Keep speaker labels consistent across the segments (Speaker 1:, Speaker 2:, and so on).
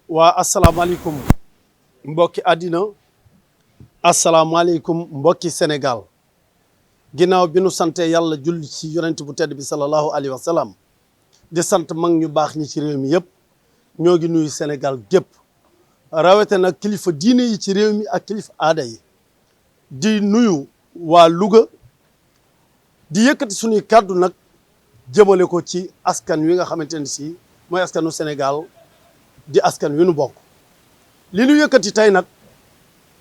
Speaker 1: waa asalaamaaleykum mbokki àddina asalaamaaleykum mbokki Sénégal ginnaaw bi nu sante yàlla julli ci yonent bu tedd bi sallallahu alayhi wa sallam di sant mag ñu baax ñi ci réew mi yëpp ñoo ngi nuyu Sénégal gépp rawate nag kilifa diine yi ci réew mi ak kilifa aada yi di nuyu waa Louga di yëkkati suñuy kàddu nag jëmale ko ci askan wi nga xamante ne si mooy askanu Sénégal di askan wi nu bokk li nu yëkkati tey nag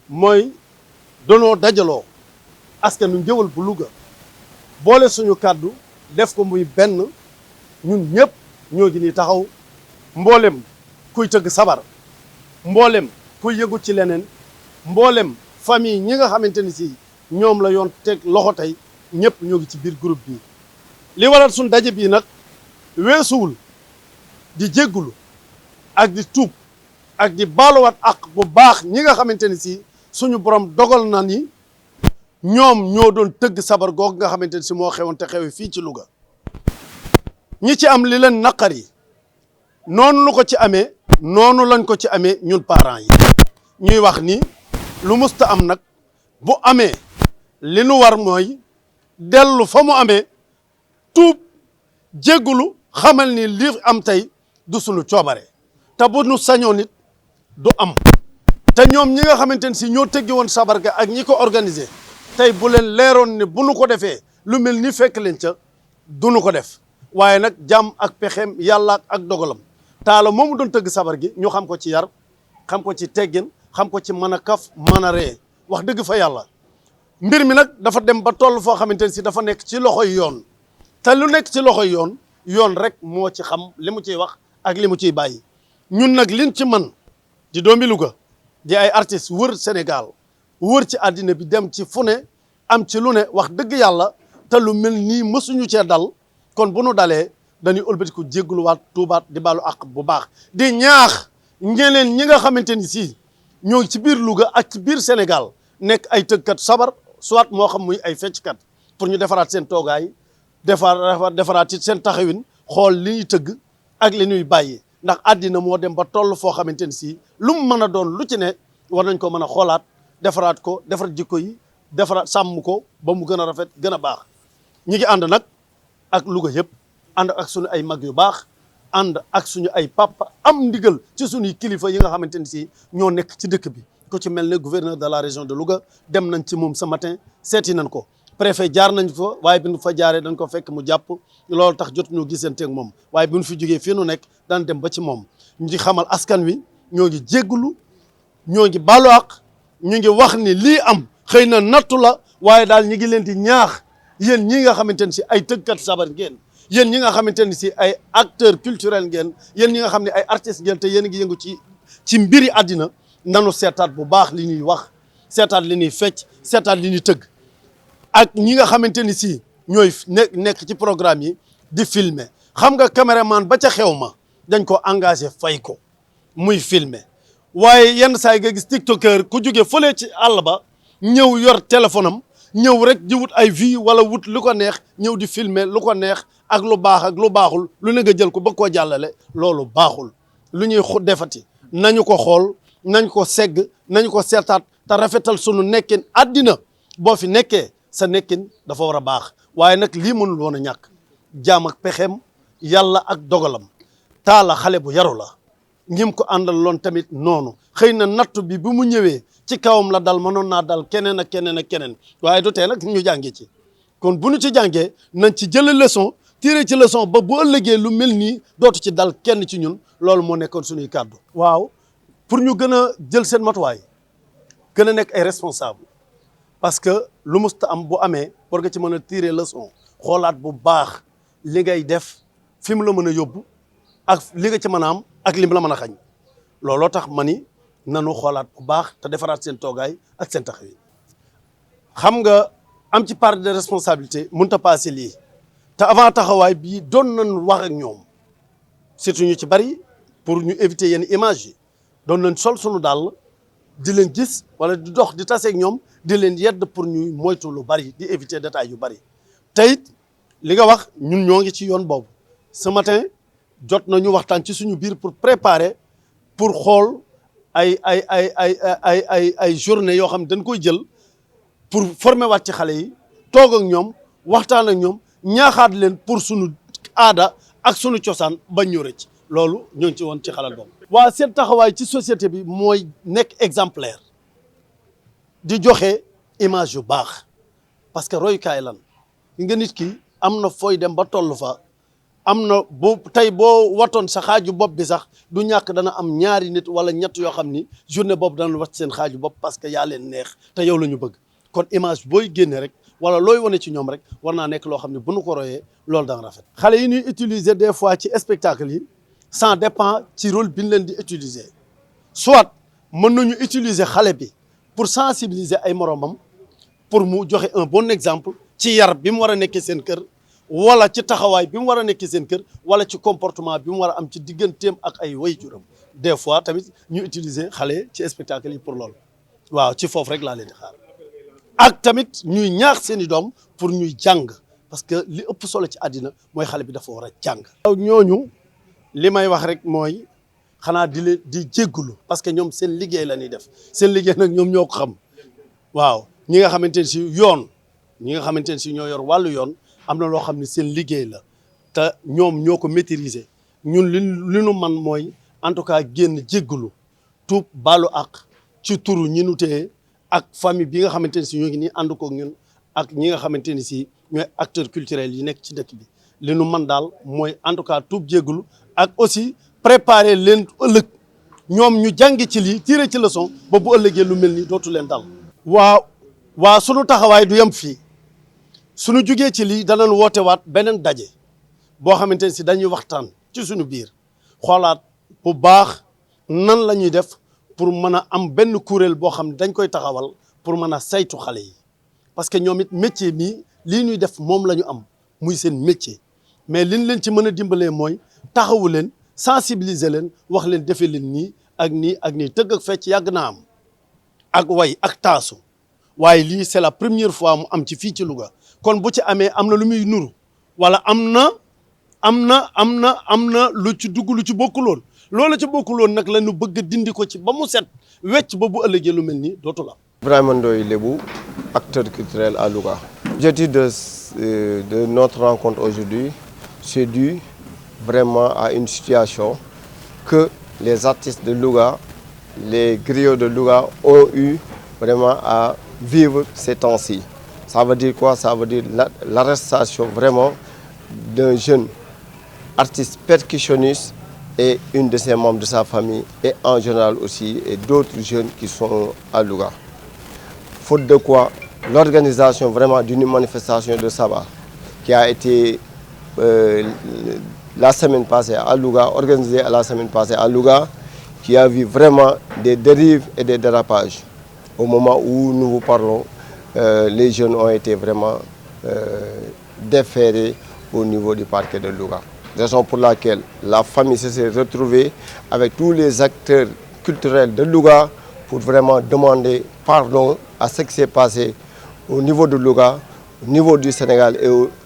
Speaker 1: mooy danoo dajaloo askanu Ngéwël bu Louga boole suñu kàddu def ko muy benn ñun ñëpp ñoo ngi nii taxaw mboolem kuy tëgg sabar mboolem kuy yëngu ci leneen mboolem famille ñi nga xamante ni si ñoom la yoon teg loxo tey ñëpp ñoo ngi ci biir groupe bi li waral suñ daje bii nag weesuwul di jéggulu ak di tuub ak di baaluwaat ak bu baax ñi nga xamante ni si suñu borom dogal na ni ñoom ñoo doon tëgg sabar googu nga xamante ni si moo xewoon te xewe fii ci Louga ñi ci am li leen naqar yi noonu lu ko ci amee noonu lañ ko ci amee ñun parents yi ñuy wax ni lu musta am nag bu amee li nu war mooy dellu fa mu amee tuub jéggulu xamal ni li am tey du sunu coobare te bu nu sañoon nit du am te ñoom ñi nga xamante ne si ñoo tëggi woon sabar ga ak ñi ko organisé tey bu leen leeroon ne bu nu ko defee lu mel ni fekk leen ca du nu ko def waaye nag jàmm ak pexeem yàlla ak dogalam taala moomu doon tëgg sabar gi ñu xam ko ci yar xam ko ci teggin xam ko ci mën a kaf mën a ree wax dëgg fa yàlla mbir mi nag dafa dem ba toll foo xamante ne si dafa nekk ci loxoy yoon te lu nekk ci loxoy yoon yoon rek moo ci xam li mu ciy wax ak li mu ciy bàyyi ñun nag liñ ci man di doomi Louga di ay artistes wër Sénégal wër ci àddina bi dem ci fu ne am ci lu ne wax dëgg yàlla te lu mel nii mësuñu cee dal kon bu nu dalee dañuy ëlbatiku jégguluwaat tuubaat di baalu àq bu baax di ñaax ñeneen ñi nga xamante ni si ñoo ngi ci biir Louga ak ci biir Sénégal nekk ay tëggkat sabar soit moo xam muy ay fecckat pour ñu defaraat seen toogaay defaraat it seen taxawin xool li ñuy tëgg ak li ñuy bàyyi ndax àddina moo dem ba toll foo xamante ni si lu mu mën a doon lu ci ne war nañ ko mën a xoolaat defaraat ko defar jikko yi defaraat sàmm ko ba mu gën a rafet gën a baax ñi ngi ànd nag ak Louga yëpp ànd ak suñu ay mag yu baax ànd ak suñu ay papa am ndigal ci suñuy kilifa yi nga xamante ni si ñoo nekk ci dëkk bi ku ci mel ne gouverneur de la région de Louga dem nañ ci moom ce matin seeti nañ ko préfet jaar nañ fa waaye bi nu fa jaaree dañ ko fekk mu jàpp loolu tax jotuñu gisanteeg moom waaye bi nu fi jógee fii nu nekk daan dem ba ci moom ñu ngi xamal askan wi ñoo ngi jéggulu ñoo ngi baalu àq ñu ngi wax ni lii am xëy na nattu la waaye daal ñi ngi leen di ñaax yéen ñi nga xamante ne si ay tëggkat sabar ngeen yéen ñi nga xamante ne si ay acteur culturel ngeen yéen ñi nga xam ne ay artistes ngeen te yéen a ngi yëngu ci mbiri àddina nanu seetaat bu baax li ñuy wax seetaat li ñuy fecc seetaat li ñuy tëgg ak ñi nga xamante ni si ñooy nekk ci programme yi di filmer xam nga caméraman ba ca xew ma dañ ko engagé fay ko muy filmer waaye yenn saa yi nga gis tiktoker ku jóge fële ci àll ba ñëw yor téléphone am ñëw rek di wut ay vie wala wut lu ko neex ñëw di filmer lu ko neex ak lu baax ak lu baaxul lu ne nga jël ko bëgg koo jàllale loolu baaxul lu ñuy defati nañu ko xool nañ ko segg nañu ko seetaat te rafetal sunu nekkin àddina boo fi nekkee sa nekkin dafa war a baax waaye nag lii mënul woon a ñàkk jaam ak pexeem yàlla ak dogalam taala xale bu yaru la ñim ko àndal loon tamit noonu xëy na nattu bi bu mu ñëwee ci kawam la dal mënoon naa dal keneen ak keneen ak keneen waaye du tee nag ñu jàngee ci kon bu ñu ci jàngee nañ ci jële leçon tiré ci leçon ba bu ëllëgee lu mel nii dootu ci dal kenn ci ñun loolu moo nekkoon suñuy kàddu waaw pour ñu gën a jël seen matuwaay gën a nekk ay responsable parce que lu musta am bu amee war nga ci mën a tirer leçon xoolaat bu baax li ngay def fi mu la mën a yóbbu ak li nga ci mën a am ak lim la mën a xañ looloo tax ma ni nanu xoolaat bu baax te defaraat seen toogaay ak seen taxawaay xam nga am ci part de responsabilité mënut a passé lii te avant taxawaay bii doon nañ wax ak ñoom surtout ñu ci bari pour ñu éviter yenn image yi doon nañ sol sunu dàll di leen gis wala di dox di taseeg ñoom di leen yedd pour ñuy moytu lu bari di éviter détails yu bari te it li nga wax ñun ñoo ngi ci yoon boobu ce matin jot nañu waxtaan ci suñu biir pour préparer pour xool ay journée yoo xam ne dañ koy jël pour former waat ci xale yi toog ak ñoom waxtaan ak ñoom ñaaxaat leen pour sunu aada ak sunu cosaan bañ ñu rëcc loolu ñoo ngi ci woon ci xalaat boobu. waa seen taxawaay ci société bi mooy nekk exemplaire di joxe image yu baax parce que royukaay lan nga nit ki am na fooy dem ba toll fa am na tey boo watoon sa xaaju bopp bi sax du ñàkk dana am ñaari nit wala ñett yoo xam ni journée boobu dana wat seen xaaju bopp parce que yaa leen neex te yow la ñu bëgg kon image booy génne rek wala looy wane ci ñoom rek war naa nekk loo xam ne bu nu ko royee loolu danga rafet. xale yi ñuy utiliser des fois ci spectacle yi ça dépend ci rôle bi ñu leen di utiliser soit mën nañu utiliser xale bi pour sensibiliser ay moromam pour mu joxe un bon exemple ci yar bi mu war a nekkee seen kër. wala ci taxawaay bi mu war a nekk seen kër wala ci comportement bi mu war a am ci digganteem ak ay waajuram des fois tamit ñu utiliser xale ci spectacle yi pour loolu waaw ci foofu rek laa leen di xaar ak tamit ñuy ñaax seen i doom pour ñuy jàng parce que li ëpp solo ci àddina mooy xale bi dafa war a jàng. waaw ñooñu li may wax rek mooy xanaa di jéggulu parce que ñoom seen liggéey la ñuy def seen liggéey nag ñoom ñoo ko xam waaw ñi nga xamante ne si yoon ñi nga xamante ne si ñoo yor wàllu yoon. am na loo xam ne seen liggéey la te ñoom ñoo ko maîtriser ñun li nu man mooy en tout cas génn jéggalu tuub baalu ak ci turu ñi nu téye ak famille bi nga xamante ne si ñoo ngi nii ànd koog ñun ak ñi nga xamante ne si ñooy acteurs culturels yi nekk ci dëkk bi li nu man daal mooy en tout cas tuub jéggalu ak aussi préparer leen ëllëg ñoom ñu jàngi ci lii tirer ci leçon ba bu ëllëgee lu mel nii dootu leen dal. waa sunu taxawaay du yem fii. suñu jugee ci lii danañ woote waat beneen daje boo xamante ne si dañuy waxtaan ci suñu biir xoolaat bu baax nan la ñuy def pour mën a am benn kuréel boo xam ne dañ koy taxawal pour mën a saytu xale yi parce que ñoom it métier mii lii ñuy def moom la ñu am muy seen métier mais liñ leen ci mën a dimbalee mooy taxawu leen sensibiliser leen wax leen defee leen nii ak nii ak nii tëgg ak fecc yàgg naa am ak way ak taasu waaye lii c'est la première fois mu am ci fii ci Louga kon bu ci amee am na lu muy nuru wala am na lu ci dugg lu ci bokkuloon loolu ci bokkuloon nag la ñu bëgg dindi ko ci ba mu set wecc ba bu ëllëgee lu mel nii dootul am.
Speaker 2: Ibrahima Ndoye Lébou, acteur culturel à Louga. L'objectif de notre rencontre aujourd'hui, c'est dû vraiment à une situation que les artistes de Louga, les griots de Louga ont eu vraiment à vivre ces temps-ci. Ça veut dire quoi? Ça veut dire l'arrestation vraiment d'un jeune artiste percussionniste et une de ses membres de sa famille et en général aussi et d'autres jeunes qui sont à Louga. Faute de quoi, l'organisation vraiment d'une manifestation de sabbat qui a été la semaine passée à Louga, organisée la semaine passée à Louga, qui a vu vraiment des dérives et des dérapages. Au moment où nous vous parlons, les jeunes ont été vraiment déférés au niveau du parquet de Louga. Raison pour laquelle la famille s'est retrouvée avec tous les acteurs culturels de Louga pour vraiment demander pardon à ce qui s'est passé au niveau de Louga, au niveau du Sénégal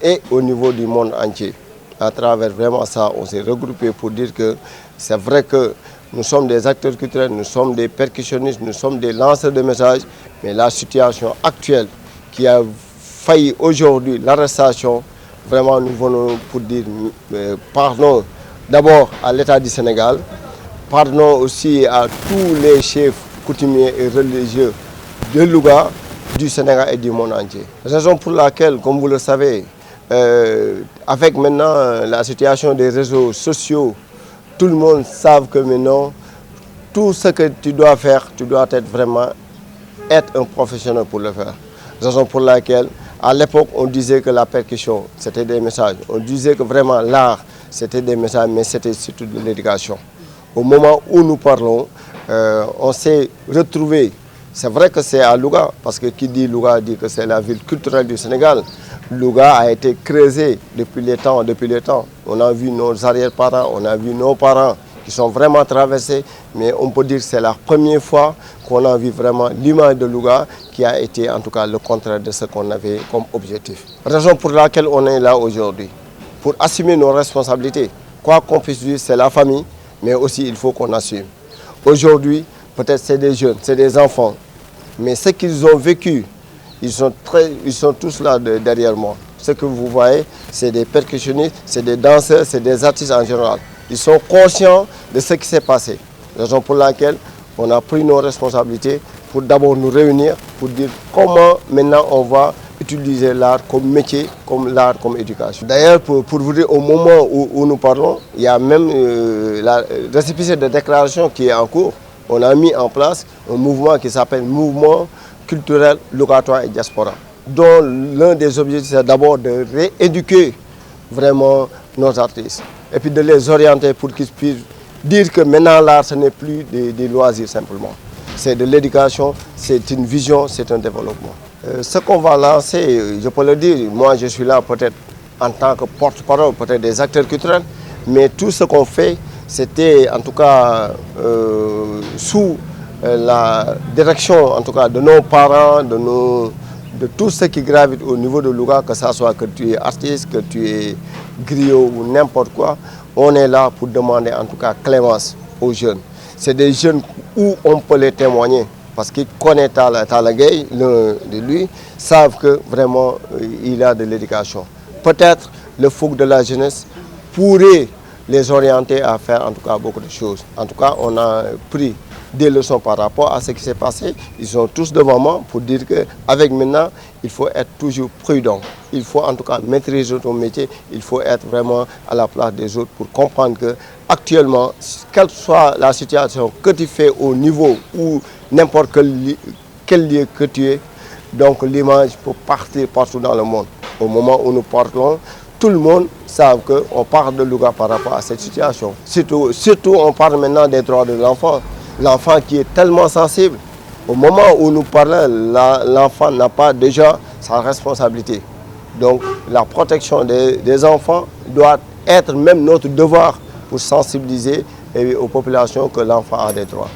Speaker 2: et au niveau du monde entier. À travers vraiment ça, on s'est regroupé pour dire que c'est vrai que nous sommes des acteurs culturels, nous sommes des percussionnistes, nous sommes des lanceurs de messages, mais la situation actuelle qui a failli aujourd'hui l'arrestation, vraiment nous venons pour dire pardon d'abord à l'État du Sénégal, pardon aussi à tous les chefs coutumiers et religieux de Louga, du Sénégal et du monde entier. Raison pour laquelle, comme vous le savez, avec maintenant la situation des réseaux sociaux, tout le monde sait que maintenant, tout ce que tu dois faire, tu dois être un professionnel pour le faire. Raison pour laquelle, à l'époque, on disait que la percussion, c'était des messages. On disait que vraiment l'art, c'était des messages, mais c'était surtout de l'éducation. Au moment où nous parlons, on s'est retrouvé. C'est vrai que c'est à Louga, parce que qui dit Louga dit que c'est la ville culturelle du Sénégal. Louga a été creusé depuis les temps. On a vu nos arrière-parents, on a vu nos parents qui sont vraiment traversés, mais on peut dire que c'est la première fois qu'on a vu vraiment l'image de Louga qui a été en tout cas le contraire de ce qu'on avait comme objectif. Raison pour laquelle on est là aujourd'hui, pour assumer nos responsabilités. Quoi qu'on puisse dire, c'est la famille, mais aussi il faut qu'on assume. Aujourd'hui, peut-être c'est des jeunes, c'est des enfants, mais ce qu'ils ont vécu, ils sont tous là derrière moi. Ce que vous voyez, c'est des percussionnistes, c'est des danseurs, c'est des artistes en général. Ils sont conscients de ce qui s'est passé. Raison pour laquelle on a pris nos responsabilités pour d'abord nous réunir, pour dire comment maintenant on va utiliser l'art comme métier, comme l'art comme éducation. D'ailleurs, pour vous dire, au moment où nous parlons, il y a même la récépissé de déclaration qui est en cours. On a mis en place un mouvement qui s'appelle Mouvement culturel, locatoire et diaspora, dont l'un des objectifs c'est d'abord de rééduquer vraiment nos artistes et puis de les orienter pour qu'ils puissent dire que maintenant l'art ce n'est plus des loisirs simplement. C'est de l'éducation, c'est une vision, c'est un développement. Ce qu'on va lancer, je peux le dire, moi je suis là peut-être en tant que porte-parole peut-être des acteurs culturels, mais tout ce qu'on fait, c'était en tout cas sous la direction en tout cas de nos parents, de tous ceux qui gravitent au niveau de Louga, que ce soit que tu es artiste, que tu es griot ou n'importe quoi, on est là pour demander en tout cas clémence aux jeunes. C'est des jeunes où on peut les témoigner parce qu'ils connaissent Talla Gueye, l'un de lui, savent que vraiment il a de l'éducation. Peut-être le fougue de la jeunesse pourrait les orienter à faire en tout cas beaucoup de choses. En tout cas, on a pris des leçons par rapport à ce qui s'est passé. Ils sont tous devant moi pour dire qu'avec maintenant, il faut être toujours prudent. Il faut en tout cas maîtriser ton métier. Il faut être vraiment à la place des autres pour comprendre que actuellement, quelle soit la situation que tu fais au niveau ou n'importe quel lieu que tu es, donc l'image peut partir partout dans le monde. Au moment où nous parlons, tout le monde sait qu'on parle de Louga par rapport à cette situation. Surtout on parle maintenant des droits de l'enfant. L'enfant qui est tellement sensible. Au moment où nous parlons, l'enfant n'a pas déjà sa responsabilité. Donc la protection des enfants doit être même notre devoir pour sensibiliser aux populations que l'enfant a des droits.